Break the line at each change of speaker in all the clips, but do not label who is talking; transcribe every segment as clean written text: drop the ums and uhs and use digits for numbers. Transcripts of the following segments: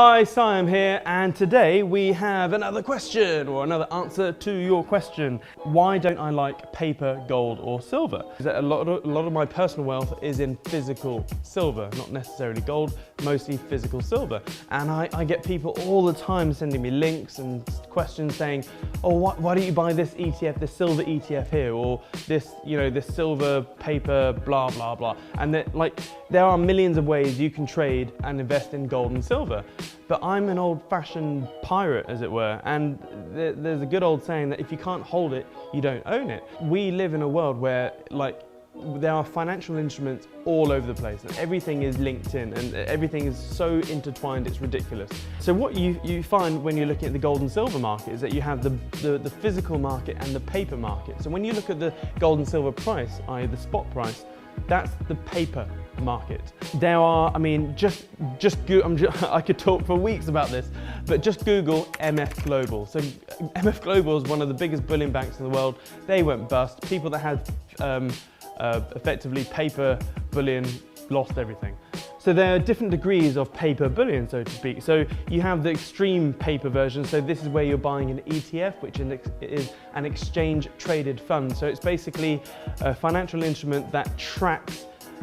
Hi, Siam here, and today we have another question, or another answer to your question. Why don't I like paper, gold or silver? A lot of my personal wealth is in physical silver, not necessarily gold, mostly physical silver. And I get people all the time sending me links and questions saying, oh, why don't you buy this ETF, this silver ETF here, or this, this silver paper, blah, blah, blah. And there are millions of ways you can trade and invest in gold and silver. But I'm an old-fashioned pirate, as it were, and there's a good old saying that if you can't hold it, you don't own it. We live in a world where, there are financial instruments all over the place, and everything is linked in, and everything is so intertwined, it's ridiculous. So what you find when you're looking at the gold and silver market is that you have the physical market and the paper market. So when you look at the gold and silver price, i.e. the spot price, that's the paper market. There are, I could talk for weeks about this, but just Google MF Global. So MF Global is one of the biggest bullion banks in the world. They went bust. People that had effectively paper bullion lost everything. So there are different degrees of paper bullion, so to speak. So you have the extreme paper version. So this is where you're buying an ETF, which is an exchange traded fund. So it's basically a financial instrument that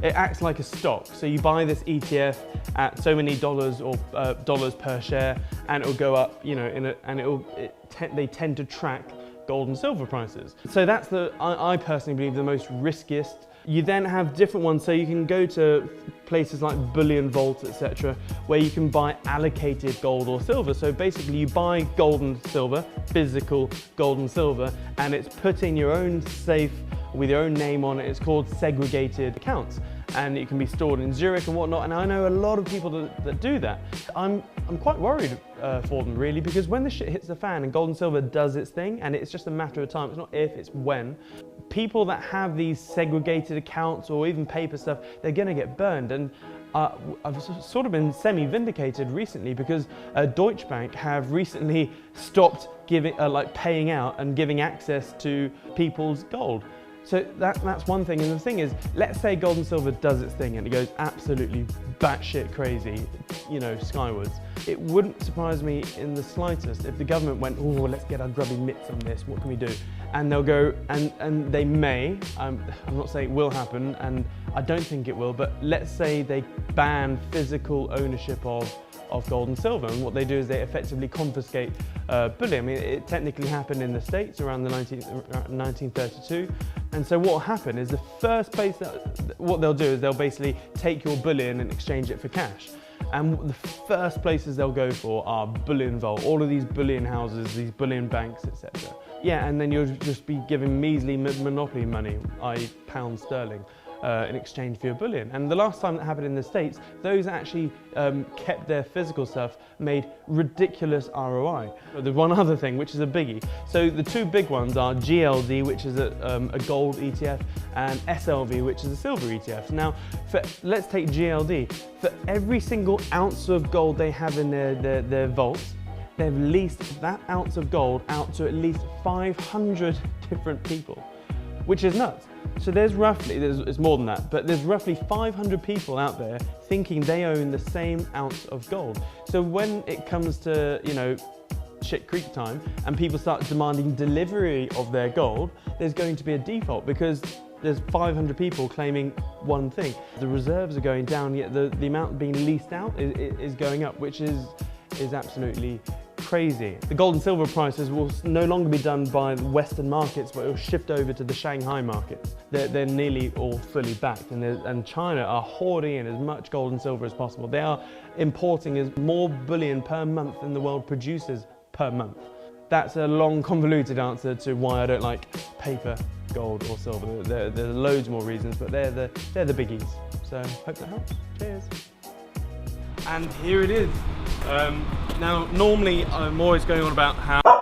it acts like a stock. So you buy this ETF at so many dollars or dollars per share, and it'll go up, they tend to track gold and silver prices. So that's I personally believe, the most riskiest. You then have different ones, so you can go to places like Bullion Vault, etc., where you can buy allocated gold or silver. So basically you buy gold and silver, physical gold and silver, and it's put in your own safe with your own name on it. It's called segregated accounts, and it can be stored in Zurich and whatnot. And I know a lot of people that do that. I'm quite worried for them, really, because when the shit hits the fan and gold and silver does its thing, and it's just a matter of time, it's not if, it's when, people that have these segregated accounts or even paper stuff, they're gonna get burned. And I've sort of been semi-vindicated recently, because Deutsche Bank have recently stopped paying out and giving access to people's gold. So that's one thing. And the thing is, let's say gold and silver does its thing and it goes absolutely batshit crazy, skywards. It wouldn't surprise me in the slightest if the government went, oh, let's get our grubby mitts on this, what can we do? And they'll go, and they may, I'm not saying it will happen, and I don't think it will, but let's say they ban physical ownership of gold and silver, and what they do is they effectively confiscate bullion. It technically happened in the States around 1932, and so what will happen is the first place what they'll do is they'll basically take your bullion and exchange it for cash. And the first places they'll go for are Bullion Vault, all of these bullion houses, these bullion banks, etc. Yeah, and then you'll just be giving measly monopoly money, i.e. pound sterling, in exchange for your bullion. And the last time that happened in the States, those actually kept their physical stuff, made ridiculous ROI. There's one other thing, which is a biggie. So the two big ones are GLD, which is a gold ETF, and SLV, which is a silver ETF. Now, let's take GLD. For every single ounce of gold they have in their vaults, they've leased that ounce of gold out to at least 500 different people, which is nuts. So there's it's more than that, but there's roughly 500 people out there thinking they own the same ounce of gold. So when it comes to, shit creek time and people start demanding delivery of their gold, there's going to be a default, because there's 500 people claiming one thing. The reserves are going down, yet the amount being leased out is going up, which is absolutely crazy. The gold and silver prices will no longer be done by Western markets, but it will shift over to the Shanghai markets. They're nearly all fully backed, and China are hoarding in as much gold and silver as possible. They are importing more bullion per month than the world produces per month. That's a long, convoluted answer to why I don't like paper, gold or silver. There are loads more reasons, but they're the biggies. So hope that helps. Cheers. And here it is. Now, normally I'm always going on about how